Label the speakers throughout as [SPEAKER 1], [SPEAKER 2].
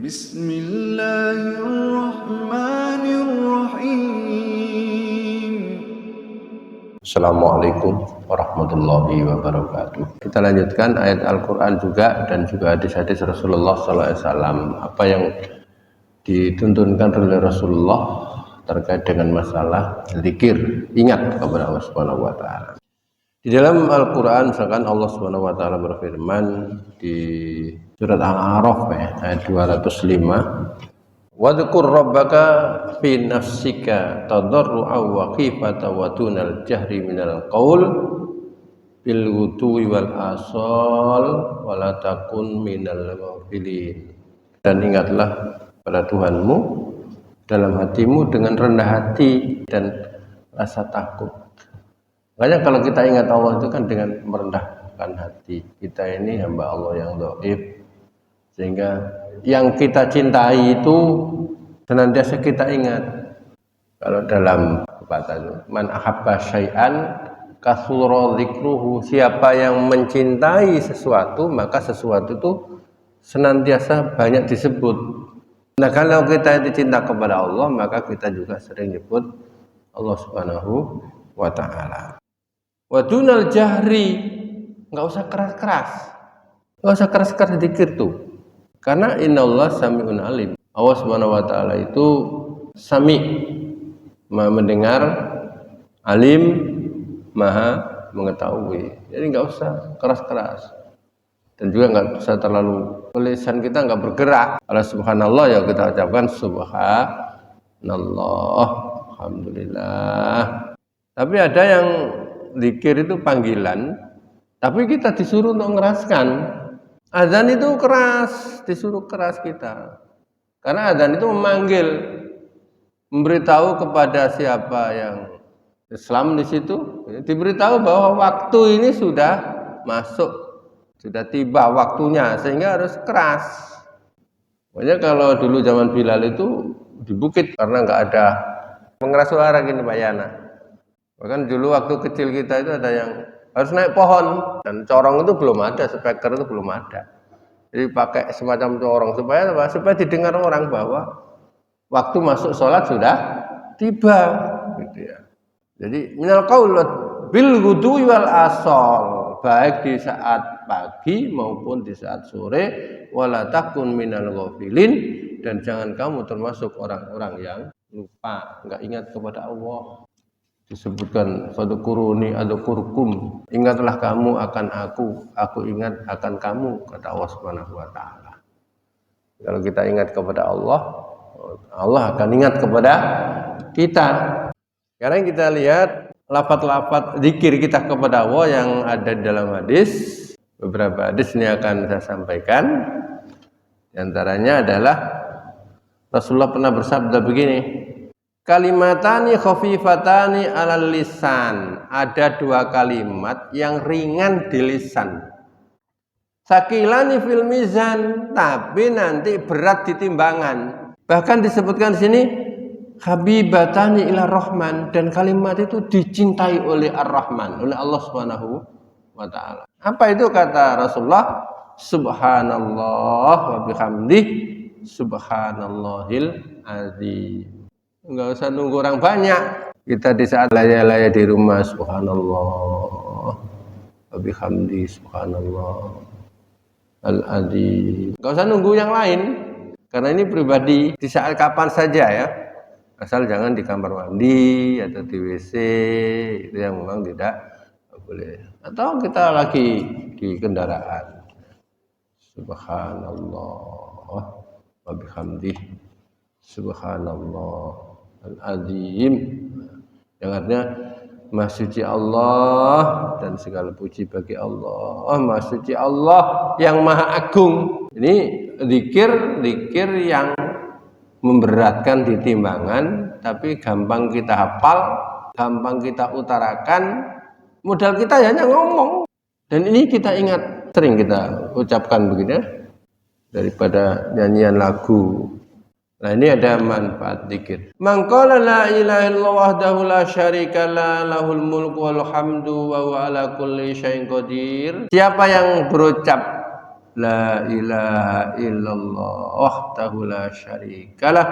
[SPEAKER 1] Bismillahirrahmanirrahim.
[SPEAKER 2] Assalamualaikum warahmatullahi wabarakatuh. Kita lanjutkan ayat Al-Quran juga dan juga hadis-hadis Rasulullah SAW. Apa yang dituntunkan oleh Rasulullah terkait dengan masalah zikir, ingat kepada Allah Subhanahu wa taala. Di dalam Al-Quran misalkan Allah Subhanahu wa taala berfirman di surat Al-A'raf ayat 205, wadhkur rabbaka fi nafsika tadarru'an wa khifatan wa dunal jahri minal qaul bil ghudwi wal asal wa la takun minal ghafilin. Dan ingatlah pada Tuhanmu dalam hatimu dengan rendah hati dan rasa takut. Makanya kalau kita ingat Allah itu kan dengan merendahkan hati. Kita ini hamba Allah yang dhaif, sehingga yang kita cintai itu senantiasa kita ingat. Kalau dalam pepatah itu, man ahabba syai'an kasura dzikruhu, siapa yang mencintai sesuatu maka sesuatu itu senantiasa banyak disebut. Nah, kalau kita itu cinta kepada Allah maka kita juga sering nyebut Allah Subhanahu wa taala. Wa dunal jahri, enggak usah keras-keras. Enggak usah keras-keras zikir tuh. Karena innallaha sami'un alim. Allah Subhanahu wa taala itu sami, maha mendengar, alim, maha mengetahui. Jadi enggak usah keras-keras. Dan juga enggak usah terlalu, lisan kita enggak bergerak. Kalau subhanallah ya kita ucapkan subhanallah, alhamdulillah. Tapi ada yang zikir itu panggilan, tapi kita disuruh untuk ngeraskan. Azan itu keras, disuruh keras kita. Karena azan itu memanggil, memberitahu kepada siapa yang Islam di situ, diberitahu bahwa waktu ini sudah masuk, sudah tiba waktunya, sehingga harus keras. Makanya kalau dulu zaman Bilal itu di bukit karena nggak ada pengeras suara gini Pak Yana. Bahkan dulu waktu kecil kita itu ada yang harus naik pohon, dan corong itu belum ada, speaker itu belum ada. Jadi pakai semacam corong supaya didengar orang bahwa waktu masuk sholat sudah tiba, gitu ya. Jadi minal qaul bil ghudwi wal asal, baik di saat pagi maupun di saat sore, wala takun minal ghafilin, dan jangan kamu termasuk orang-orang yang lupa, enggak ingat kepada Allah. Disebutkan fadkuruni adkurkum, ingatlah kamu akan aku ingat akan kamu, kata Allah Subhanahu wa taala. Kalau kita ingat kepada Allah, Allah akan ingat kepada kita. Sekarang kita lihat lafaz-lafaz zikir kita kepada Allah yang ada di dalam hadis. Beberapa hadis ini akan saya sampaikan. Di antaranya adalah Rasulullah pernah bersabda begini, kalimatani khafifatani alal lisan, ada dua kalimat yang ringan di lisan, sakilani fil mizan, tapi nanti berat di timbangan. Bahkan disebutkan di sini habibatani ila rahman, dan kalimat itu dicintai oleh ar-rahman, oleh Allah Subhanahu wa taala. Apa itu kata Rasulullah? Subhanallah wa bihamdih subhanallahil azim. Enggak usah nunggu orang banyak. Kita di saat laya-laya di rumah, subhanallah wa bihamdi subhanallah al-azim. Enggak usah nunggu yang lain. Karena ini pribadi, di saat kapan saja ya. Asal jangan di kamar mandi atau di WC, itu yang memang tidak boleh. Atau kita lagi di kendaraan. Subhanallah wa bihamdi subhanallah al-azim, yang artinya Maha suci Allah dan segala puji bagi Allah. Maha suci Allah yang Maha Agung. Ini zikir yang memberatkan di timbangan, tapi gampang kita hafal, gampang kita utarakan. Modal kita hanya ngomong. Dan ini kita ingat, sering kita ucapkan begini ya, daripada nyanyian lagu. Nah, ini ada manfaat zikir. Man qala la ilaha illallah wahdahu la syarika la lahul mulku wal hamdu wa huwa ala kulli syai'in qadir. Siapa yang berucap La ilaha illallah wahdahu la syarikalah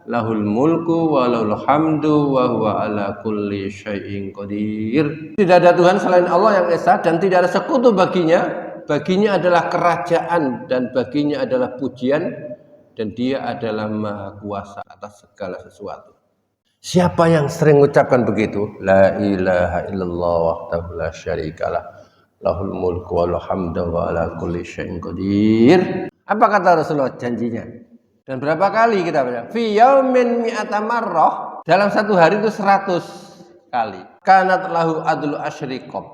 [SPEAKER 2] lahul mulku wa lahul hamdu wa huwa ala kulli syai'in qadir. Tidak ada Tuhan selain Allah yang esa dan tidak ada sekutu baginya. Baginya adalah kerajaan dan baginya adalah pujian dan dia adalah maha kuasa atas segala sesuatu. Siapa yang sering mengucapkan begitu? La ilaha illallah wahdahu la syarikalah lahul mulku wa lahul hamdu wa ala kulli syai'in qadir. Apa kata Rasulullah janjinya? Dan berapa kali kita baca? Fi yaumin mi'ata marrah. Dalam satu hari itu 100 kali. Kanat lahu adlu asyri qab.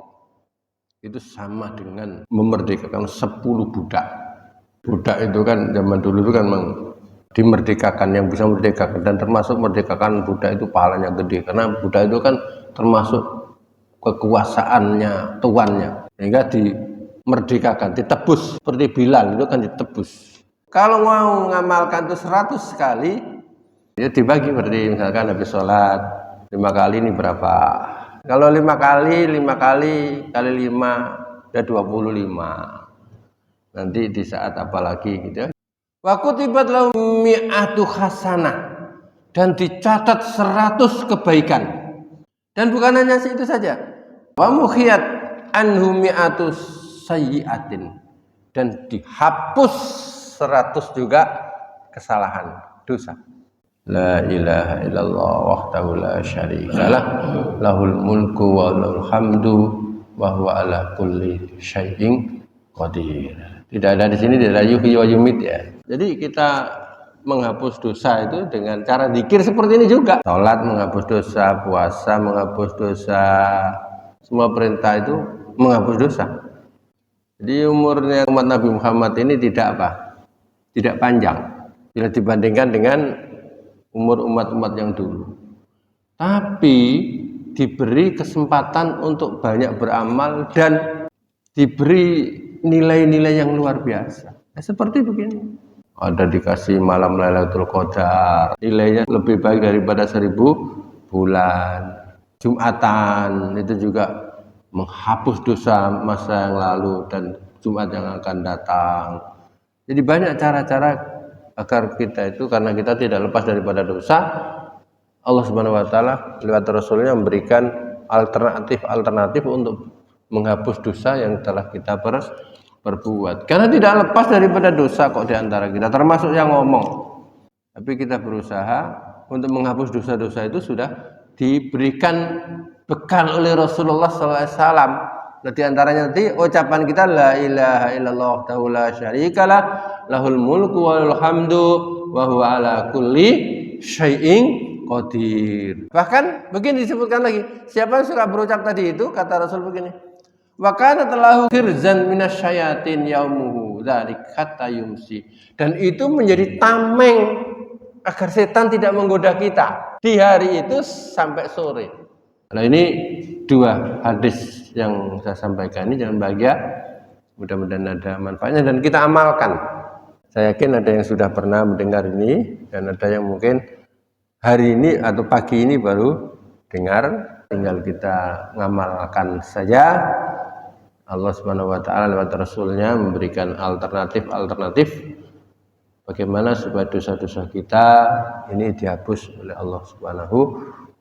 [SPEAKER 2] Itu sama dengan memerdekakan 10 budak. Budak itu kan zaman dulu itu kan dimerdekakan, yang bisa merdekakan, dan termasuk merdekakan budak itu pahalanya gede karena budak itu kan termasuk kekuasaannya tuannya, sehingga dimerdekakan, ditebus seperti Bilal itu kan ditebus. Kalau mau ngamalkan itu 100 kali ya dibagi, berarti misalkan habis sholat 5 kali ini berapa, kalau 5 kali kali 5 ya 25. Nanti di saat apa lagi gitu. Wa kutibat lahu mi'atu hasanah, dan dicatat 100 kebaikan. Dan bukan hanya itu saja. Wa mukhiyat anhu mi'atu sayyi'atin, dan dihapus 100 juga kesalahan, dosa. La ilaha illallah wahdahu la syarikalah lahul mulku wa lahul hamdu wa huwa ala kulli syai'in qadir. Tidak ada di sini, tidak ada yuhyi wa yumit ya. Jadi kita menghapus dosa itu dengan cara zikir seperti ini juga. Salat menghapus dosa, puasa menghapus dosa, semua perintah itu menghapus dosa. Jadi umurnya umat Nabi Muhammad ini tidak apa? Tidak panjang bila dibandingkan dengan umur umat-umat yang dulu. Tapi diberi kesempatan untuk banyak beramal dan diberi nilai-nilai yang luar biasa. Seperti begini. Ada dikasih malam Lailatul Qadar, nilainya lebih baik daripada 1000 bulan. Jumatan itu juga menghapus dosa masa yang lalu dan Jumat yang akan datang. Jadi banyak cara-cara agar kita itu, karena kita tidak lepas daripada dosa, Allah Subhanahu wa taala lewat Rasulnya memberikan alternatif untuk menghapus dosa yang telah kita perbuat. Karena tidak lepas daripada dosa kok diantara kita, termasuk yang ngomong. Tapi kita berusaha untuk menghapus dosa-dosa itu sudah diberikan bekal oleh Rasulullah SAW. Nah, di antaranya nanti ucapan kita la ilaha illallah wahdahu la syarikalah lahul mulku wa lahul hamdu wa huwa ala kulli syai'in qadir. Bahkan begini disebutkan lagi, siapa yang suka berucap tadi itu, kata Rasul begini, wa kana lahu khirzan minasyayatin yaumuhu dzalik hatta yumsi, dan itu menjadi tameng agar setan tidak menggoda kita di hari itu sampai sore. Nah, ini 2 hadis yang saya sampaikan ini, jangan bahagia, mudah-mudahan ada manfaatnya dan kita amalkan. Saya yakin ada yang sudah pernah mendengar ini dan ada yang mungkin hari ini atau pagi ini baru dengar, tinggal kita ngamalkan saja. Allah Subhanahu wa taala lewat Rasulnya memberikan alternatif bagaimana supaya dosa-dosa kita ini dihapus oleh Allah Subhanahu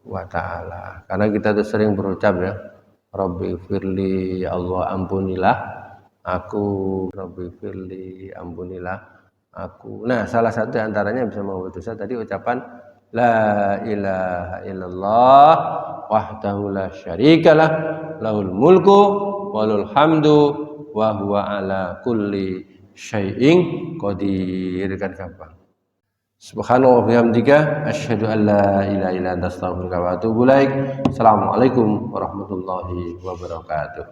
[SPEAKER 2] wa taala. Karena kita tuh sering berucap ya, Rabbi firli, ya Allah ampunilah aku, Rabbi firli, ampunilah aku. Nah, salah satu antaranya bisa menghapus dosa tadi ucapan la ilaha illallah wahdahu la syarikalah lahul mulku wa lahul hamdu wa huwa ala kulli syai'in qadir. Kan gampang. Subhanallah wa bihamdika asyhadu an la ilaha illa anta astaghfiruka wa atubu ilaik. Assalamualaikum warahmatullahi wabarakatuh.